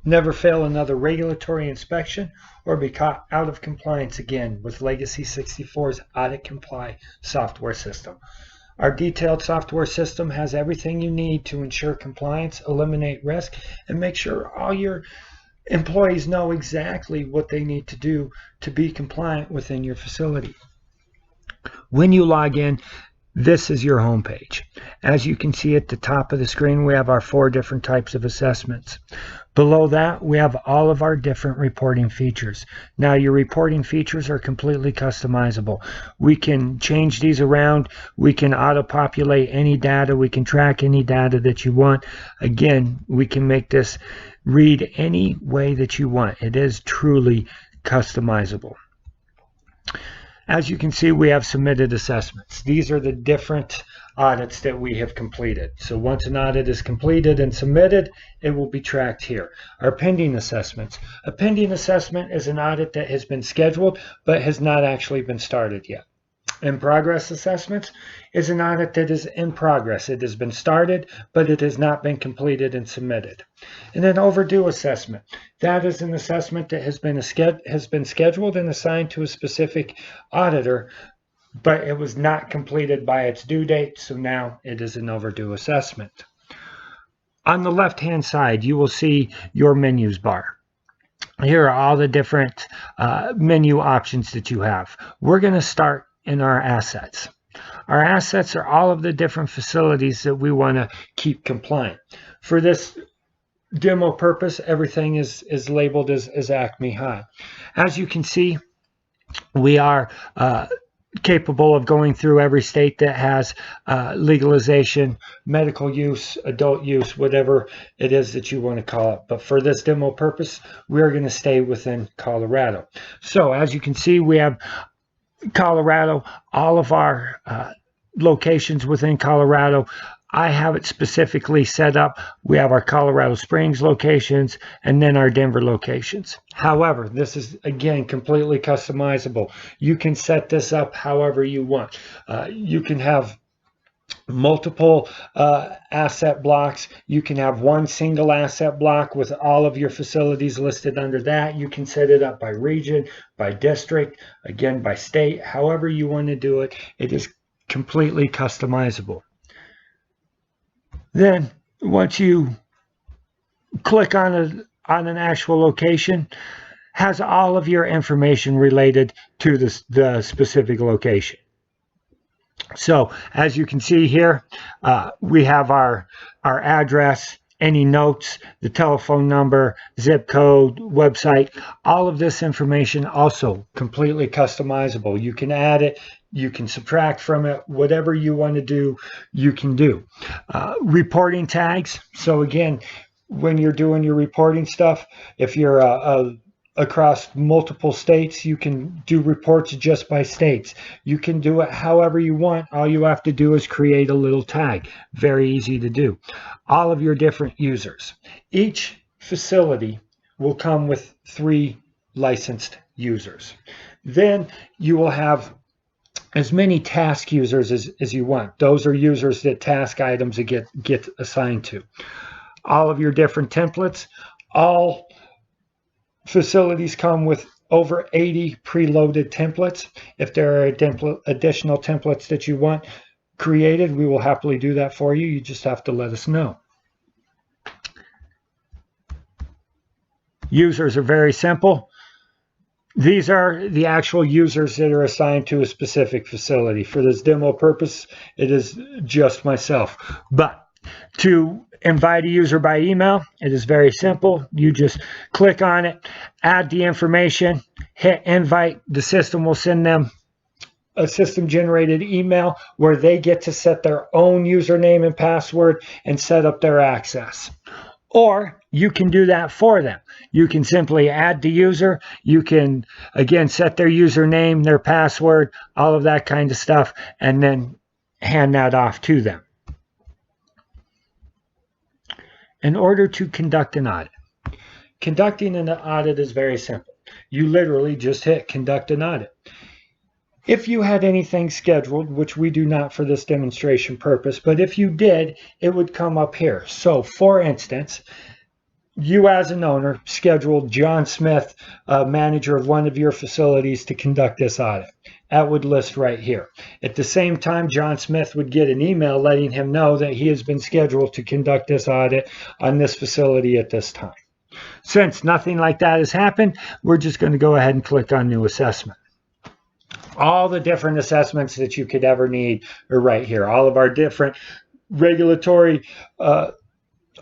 never fail another regulatory inspection, or be caught out of compliance again with Legacy 64's Audit Comply software system. Our detailed software system has everything you need to ensure compliance, eliminate risk, and make sure all your employees know exactly what they need to do to be compliant within your facility. When you log in, this is your home page. As you can see at the top of the screen, we have our 4 different types of assessments. Below that, we have all of our different reporting features. Now, your reporting features are completely customizable. We can change these around. We can auto-populate any data. We can track any data that you want. Again, we can make this read any way that you want. It is truly customizable. As you can see, we have submitted assessments. These are the different audits that we have completed. So once an audit is completed and submitted, it will be tracked here. Our pending assessments. A pending assessment is an audit that has been scheduled but has not actually been started yet. In progress assessments is an audit that is in progress. It has been started, but it has not been completed and submitted. And an overdue assessment. That is an assessment that has been scheduled and assigned to a specific auditor, but it was not completed by its due date, so now it is an overdue assessment. On the left-hand side, you will see your menus bar. Here are all the different menu options that you have. We're going to start in our assets. Our assets are all of the different facilities that we want to keep compliant. For this demo purpose, everything is labeled as Acme High. As you can see, we are capable of going through every state that has legalization, medical use, adult use, whatever it is that you want to call it. But for this demo purpose, we're going to stay within Colorado. So as you can see, we have Colorado, all of our locations within Colorado. I have it specifically set up. We have our Colorado Springs locations and then our Denver locations. However, this is, again, completely customizable. You can set this up however you want. You can have multiple asset blocks. You can have one single asset block with all of your facilities listed under that. You can set it up by region, by district, again by state, however you want to do it. It is completely customizable. Then once you click on an actual location, has all of your information related to the specific location. So as you can see here, we have our address, any notes, the telephone number, zip code, website. All of this information also completely customizable. You can add it, you can subtract from it, whatever you want to do, you can do. Reporting tags. So again, when you're doing your reporting stuff, if you're across multiple states, you can do reports just by states. You can do it however you want. All you have to do is create a little tag. Very easy to do. All of your different users. Each facility will come with 3 licensed users. Then you will have as many task users as you want. Those are users that task items get assigned to. All of your different templates. All facilities come with over 80 preloaded templates. If there are additional templates that you want created, we will happily do that for you. You just have to let us know. Users are very simple. These are the actual users that are assigned to a specific facility. For this demo purpose, it is just myself. But to invite a user by email, it is very simple. You just click on it, add the information, hit invite. The system will send them a system-generated email where they get to set their own username and password and set up their access. Or you can do that for them. You can simply add the user. You can, again, set their username, their password, all of that kind of stuff, and then hand that off to them. In order to conduct an audit. Conducting an audit is very simple. You literally just hit conduct an audit. If you had anything scheduled, which we do not for this demonstration purpose, but if you did, it would come up here. So for instance, you as an owner scheduled John Smith, manager of one of your facilities, to conduct this audit. That would list right here. At the same time, John Smith would get an email letting him know that he has been scheduled to conduct this audit on this facility at this time. Since nothing like that has happened, we're just going to go ahead and click on New Assessment. All the different assessments that you could ever need are right here. All of our different regulatory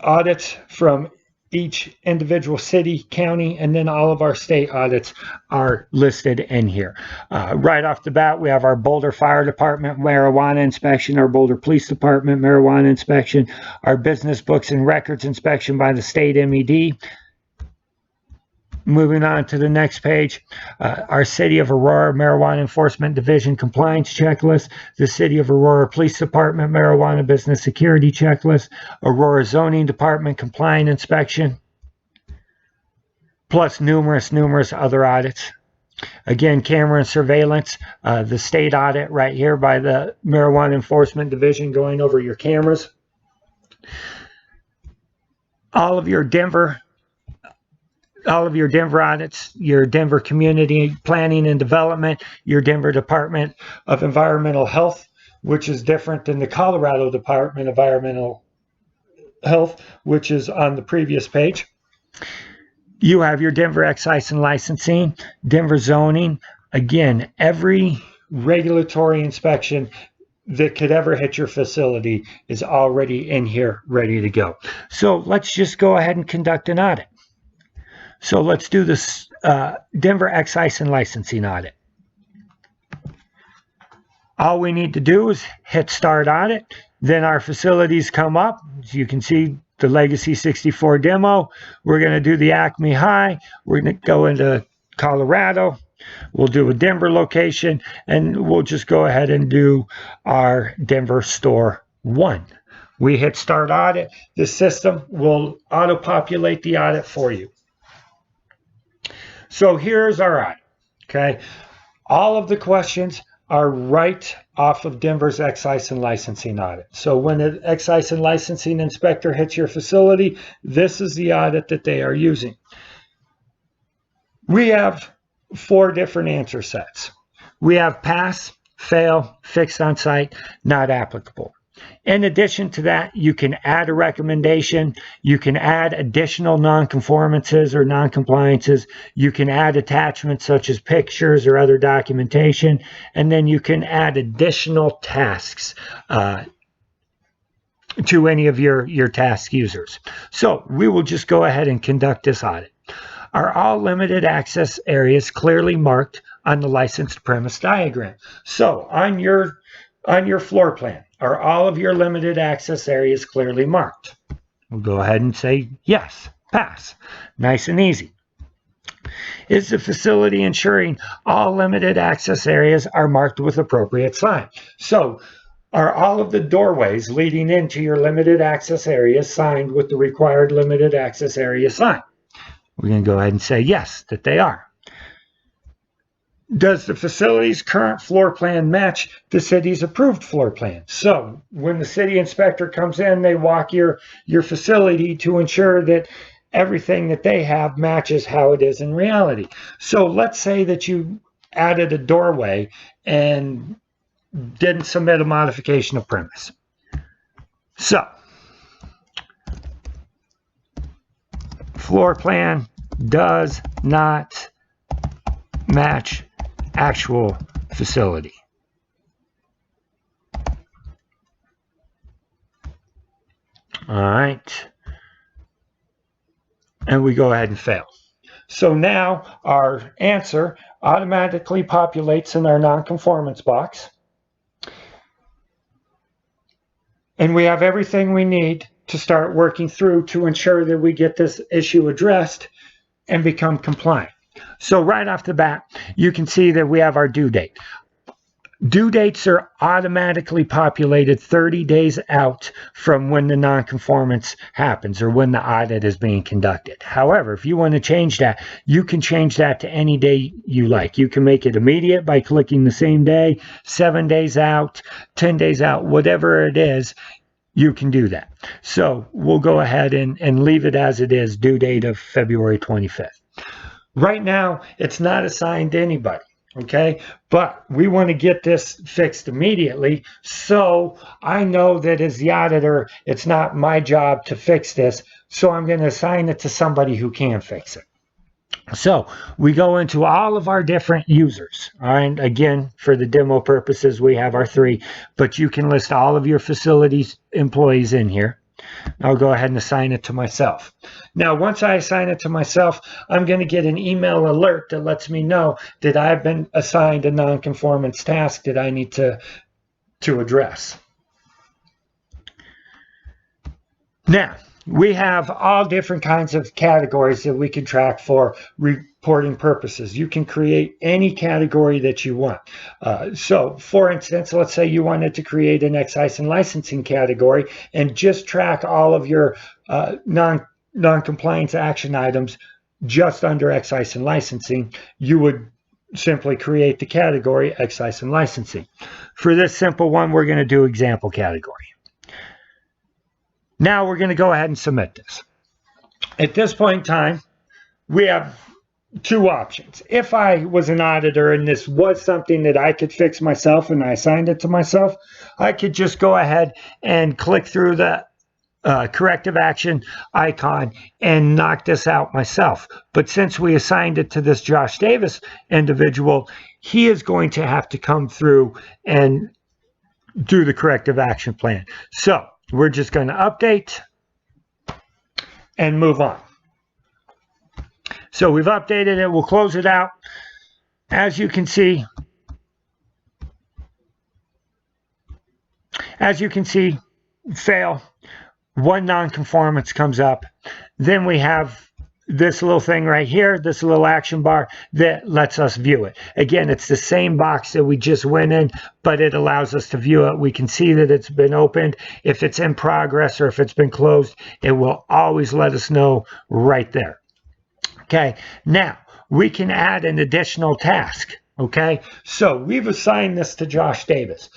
audits from each individual city, county, and then all of our state audits are listed in here. Right off the bat, we have our Boulder Fire Department marijuana inspection, our Boulder Police Department marijuana inspection, our business books and records inspection by the state MED. Moving on to the next page, our City of Aurora Marijuana Enforcement Division compliance checklist, the City of Aurora Police Department marijuana business security checklist, Aurora Zoning Department compliance inspection, plus numerous other audits. Again, camera and surveillance, the state audit right here by the Marijuana Enforcement Division going over your cameras. All of your Denver audits, your Denver Community Planning and Development, your Denver Department of Environmental Health, which is different than the Colorado Department of Environmental Health, which is on the previous page. You have your Denver Excise and Licensing, Denver Zoning. Again, every regulatory inspection that could ever hit your facility is already in here, ready to go. So let's just go ahead and conduct an audit. So let's do this Denver Excise and Licensing audit. All we need to do is hit Start Audit. Then our facilities come up. As you can see, the Legacy 64 demo. We're going to do the Acme High. We're going to go into Colorado. We'll do a Denver location, and we'll just go ahead and do our Denver Store 1. We hit Start Audit. The system will auto-populate the audit for you. So here's our audit, okay? All of the questions are right off of Denver's Excise and Licensing audit. So when an Excise and Licensing inspector hits your facility, this is the audit that they are using. We have 4 different answer sets. We have pass, fail, fixed on site, not applicable. In addition to that, you can add a recommendation. You can add additional nonconformances or noncompliances. You can add attachments such as pictures or other documentation. And then you can add additional tasks to any of your task users. So we will just go ahead and conduct this audit. Are all limited access areas clearly marked on the licensed premise diagram? So on your floor plan, are all of your limited access areas clearly marked? We'll go ahead and say yes, pass. Nice and easy. Is the facility ensuring all limited access areas are marked with appropriate sign? So are all of the doorways leading into your limited access areas signed with the required limited access area sign? We're going to go ahead and say yes, that they are. Does the facility's current floor plan match the city's approved floor plan? So when the city inspector comes in, they walk your facility to ensure that everything that they have matches how it is in reality. So let's say that you added a doorway and didn't submit a modification of premise. So floor plan does not match actual facility. All right. And we go ahead and fail. So now our answer automatically populates in our nonconformance box. And we have everything we need to start working through to ensure that we get this issue addressed and become compliant. So right off the bat, you can see that we have our due date. Due dates are automatically populated 30 days out from when the nonconformance happens or when the audit is being conducted. However, if you want to change that, you can change that to any day you like. You can make it immediate by clicking the same day, 7 days out, 10 days out, whatever it is. you can do that. So we'll go ahead and leave it as it is, due date of February 25th. Right now, it's not assigned to anybody, okay? But we want to get this fixed immediately, so I know that as the auditor, it's not my job to fix this, so I'm going to assign it to somebody who can fix it. So we go into all of our different users. All right. Again, for the demo purposes, we have our 3, but you can list all of your facilities employees in here. I'll go ahead and assign it to myself. Now, once I assign it to myself, I'm going to get an email alert that lets me know that I've been assigned a non-conformance task that I need to address. Now, we have all different kinds of categories that we can track for reporting purposes. You can create any category that you want. So, for instance, let's say you wanted to create an excise and licensing category and just track all of your non-compliance action items just under excise and licensing. You would simply create the category excise and licensing. For this simple one, we're going to do example category. Now we're going to go ahead and submit this. At this point in time, we have 2 options. If I was an auditor and this was something that I could fix myself and I assigned it to myself, I could just go ahead and click through the corrective action icon and knock this out myself. But since we assigned it to this Josh Davis individual, he is going to have to come through and do the corrective action plan. So we're just going to update and move on. So we've updated it. We'll close it out. As you can see, fail. 1 non-conformance comes up. Then we have this little thing right here, this little action bar that lets us view it. Again, it's the same box that we just went in, but it allows us to view it. We can see that it's been opened. If it's in progress or if it's been closed, it will always let us know right there. Okay, now we can add an additional task. Okay, so we've assigned this to Josh Davis.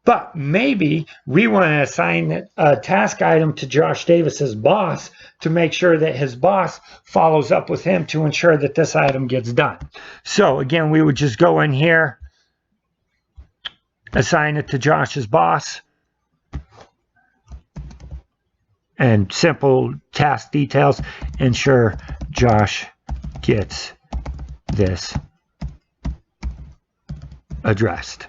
But maybe we want to assign a task item to Josh Davis's boss to make sure that his boss follows up with him to ensure that this item gets done. So again, we would just go in here, assign it to Josh's boss, and simple task details, ensure Josh gets this addressed.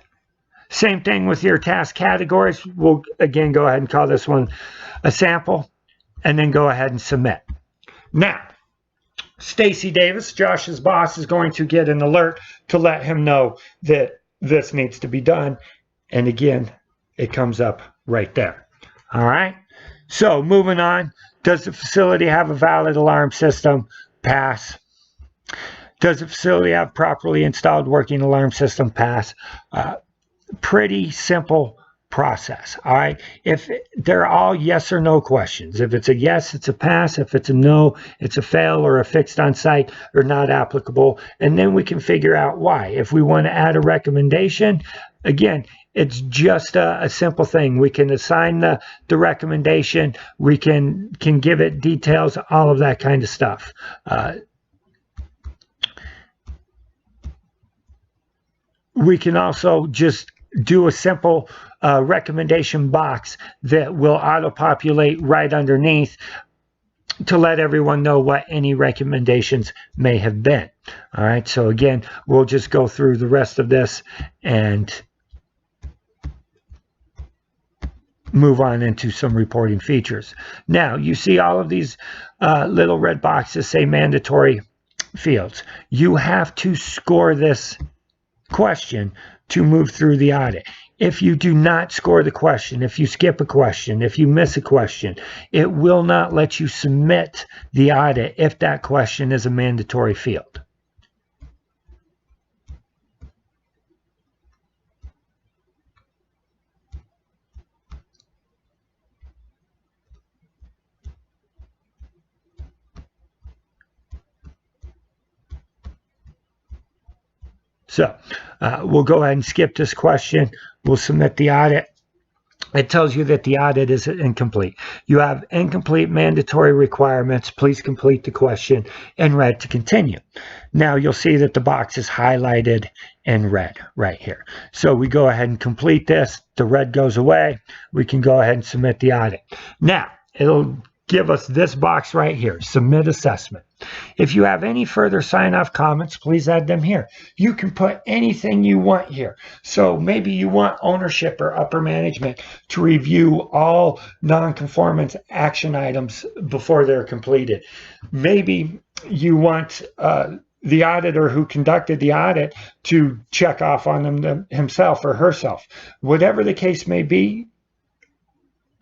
Same thing with your task categories. We'll again go ahead and call this one a sample and then go ahead and submit. Now, Stacy Davis, Josh's boss, is going to get an alert to let him know that this needs to be done. And again, it comes up right there. All right. So moving on, does the facility have a valid alarm system? Pass. Does the facility have properly installed working alarm system? Pass. Pretty simple process. All right. If they're all yes or no questions, if it's a yes, it's a pass. If it's a no, it's a fail or a fixed on site or not applicable. And then we can figure out why. If we want to add a recommendation, again, it's just a simple thing. We can assign the recommendation. We can give it details, all of that kind of stuff. We can also just do a simple recommendation box that will auto-populate right underneath to let everyone know what any recommendations may have been. All right, so again, we'll just go through the rest of this and move on into some reporting features. Now, you see all of these little red boxes say mandatory fields. You have to score this question to move through the audit. If you do not score the question, if you skip a question, if you miss a question, it will not let you submit the audit if that question is a mandatory field. So we'll go ahead and skip this question. We'll submit the audit. it tells you that the audit is incomplete. You have incomplete mandatory requirements. Please complete the question in red to continue. Now you'll see that the box is highlighted in red right here. So we go ahead and complete this. The red goes away. We can go ahead and submit the audit. Now it'll give us this box right here, submit assessment. If you have any further sign-off comments, please add them here. You can put anything you want here. So maybe you want ownership or upper management to review all non-conformance action items before they're completed. Maybe you want the auditor who conducted the audit to check off on them himself or herself. Whatever the case may be,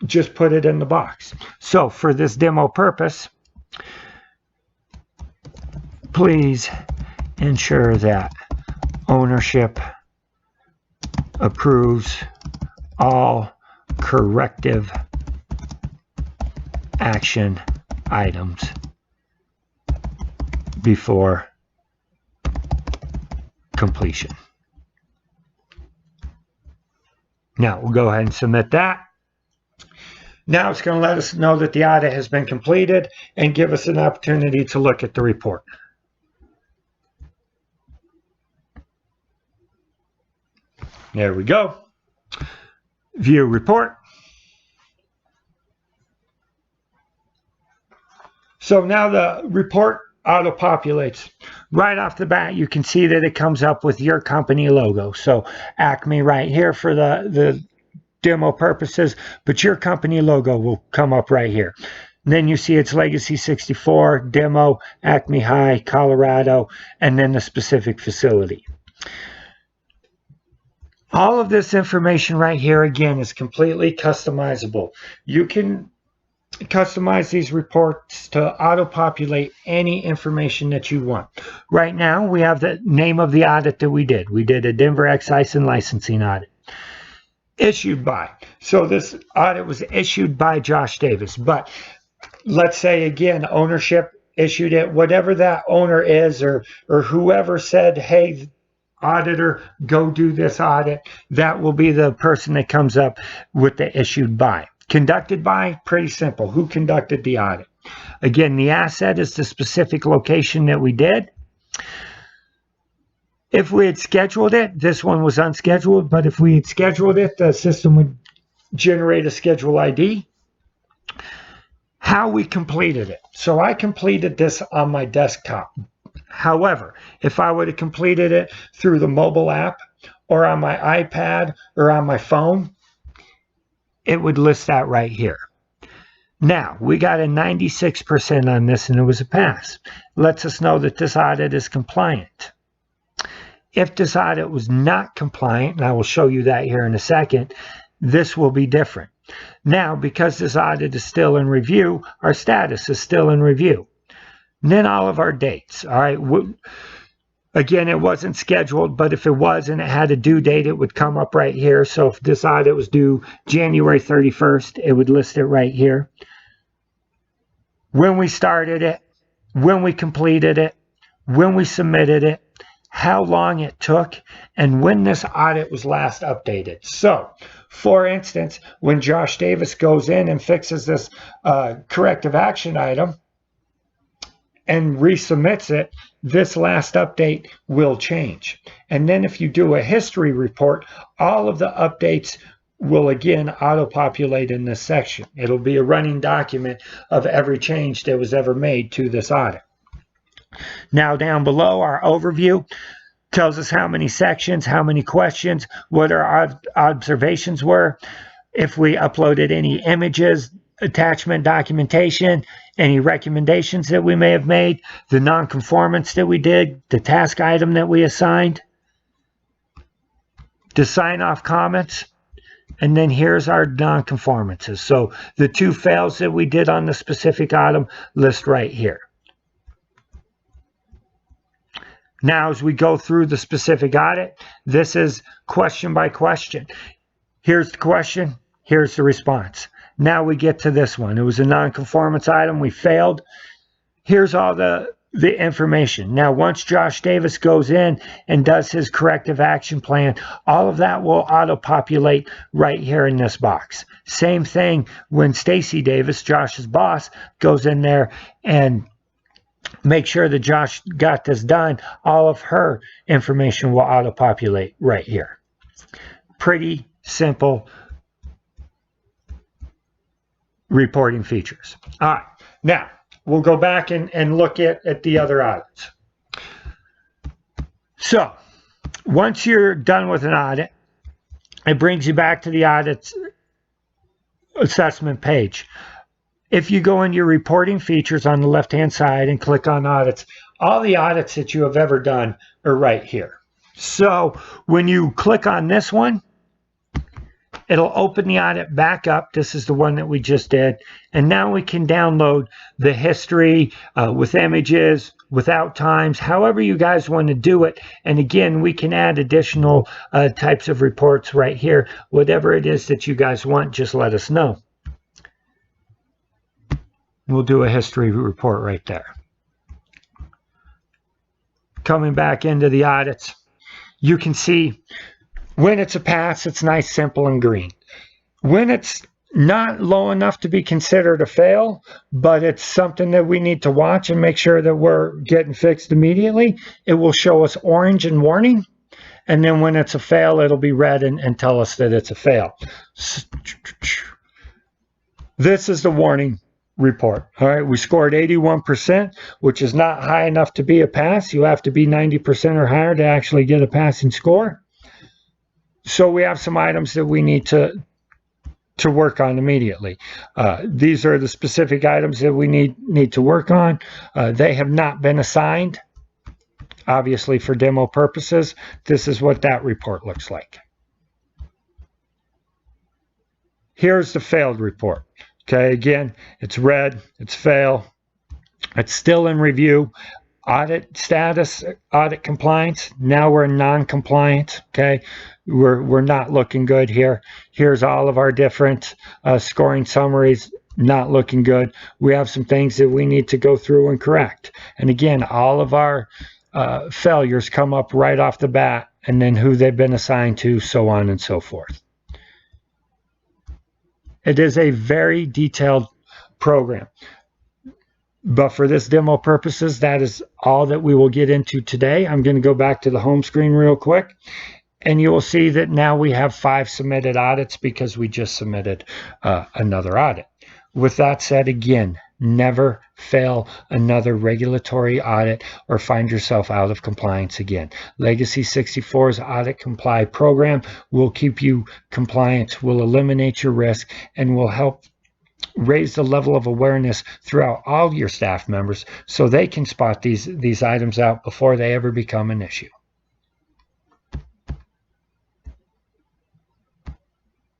just put it in the box. So for this demo purpose, please ensure that ownership approves all corrective action items before completion. Now we'll go ahead and submit that. Now it's going to let us know that the audit has been completed and give us an opportunity to look at the report. There we go. View report. So now the report auto-populates. Right off the bat, you can see that it comes up with your company logo. So Acme right here for the demo purposes, but your company logo will come up right here. And then you see it's Legacy 64, demo, Acme High, Colorado, and then the specific facility. All of this information right here, again, is completely customizable. You can customize these reports to auto-populate any information that you want. Right now, we have the name of the audit that we did. We did a Denver Excise and Licensing audit. Issued by. So this audit was issued by Josh Davis. But let's say, again, ownership issued it. Whatever that owner is or whoever said, hey, auditor, go do this audit, that will be the person that comes up with the issued by. Conducted by, pretty simple. Who conducted the audit? Again, the asset is the specific location that we did. If we had scheduled it, this one was unscheduled, but if we had scheduled it, the system would generate a schedule ID. How we completed it. So I completed this on my desktop. However, if I would have completed it through the mobile app or on my iPad or on my phone, it would list that right here. Now, we got a 96% on this and it was a pass. Lets us know that this audit is compliant. If this audit was not compliant, and I will show you that here in a second, this will be different. Now, because this audit is still in review, our status is still in review. And then all of our dates. All right. Again, it wasn't scheduled, but if it was and it had a due date, it would come up right here. So if this audit was due January 31st, it would list it right here. When we started it, when we completed it, when we submitted it, how long it took, and when this audit was last updated. So, for instance, when Josh Davis goes in and fixes this corrective action item and resubmits it, this last update will change. And then if you do a history report, all of the updates will again auto-populate in this section. It'll be a running document of every change that was ever made to this audit. Now down below, our overview tells us how many sections, how many questions, what our observations were, if we uploaded any images, attachment documentation, any recommendations that we may have made, the non-conformance that we did, the task item that we assigned, the sign-off comments, and then here's our non-conformances. So the 2 fails that we did on the specific item list right here. Now, as we go through the specific audit, this is question by question. Here's the question, here's the response. Now we get to this one. It was a non-conformance item, we failed. Here's all the the information. Now, once Josh Davis goes in and does his corrective action plan, all of that will auto-populate right here in this box. Same thing when Stacy Davis, Josh's boss, goes in there and make sure that Josh got this done, all of her information will auto-populate right here. Pretty simple reporting features. All right, now we'll go back and look at the other audits. So once you're done with an audit, it brings you back to the audit assessment page. If you go into your reporting features on the left-hand side and click on audits, all the audits that you have ever done are right here. So when you click on this one, it'll open the audit back up. This is the one that we just did. And now we can download the history with images, without times, however you guys want to do it. And again, we can add additional types of reports right here. Whatever it is that you guys want, just let us know. We'll do a history report right there. Coming back into the audits, you can see when it's a pass, it's nice, simple, and green. When it's not low enough to be considered a fail, but it's something that we need to watch and make sure that we're getting fixed immediately, it will show us orange and warning. And then when it's a fail, it'll be red and tell us that it's a fail. This is the warning report. All right, we scored 81%, which is not high enough to be a pass. You have to be 90% or higher to actually get a passing score. So we have some items that we need to work on immediately. These are the specific items that we need to work on. They have not been assigned, obviously, for demo purposes. This is what that report looks like. Here's the failed report. Okay, again, it's red, it's fail, it's still in review. Audit status, audit compliance, now we're non-compliant. Okay, we're not looking good here. Here's all of our different scoring summaries, not looking good. We have some things that we need to go through and correct. And again, all of our failures come up right off the bat, and then who they've been assigned to, so on and so forth. It is a very detailed program. But for this demo purposes, that is all that we will get into today. I'm going to go back to the home screen real quick, and you will see that now we have 5 submitted audits because we just submitted another audit. With that said, again, never fail another regulatory audit or find yourself out of compliance again. Legacy 64's Audit Comply program will keep you compliant, will eliminate your risk, and will help raise the level of awareness throughout all your staff members so they can spot these items out before they ever become an issue.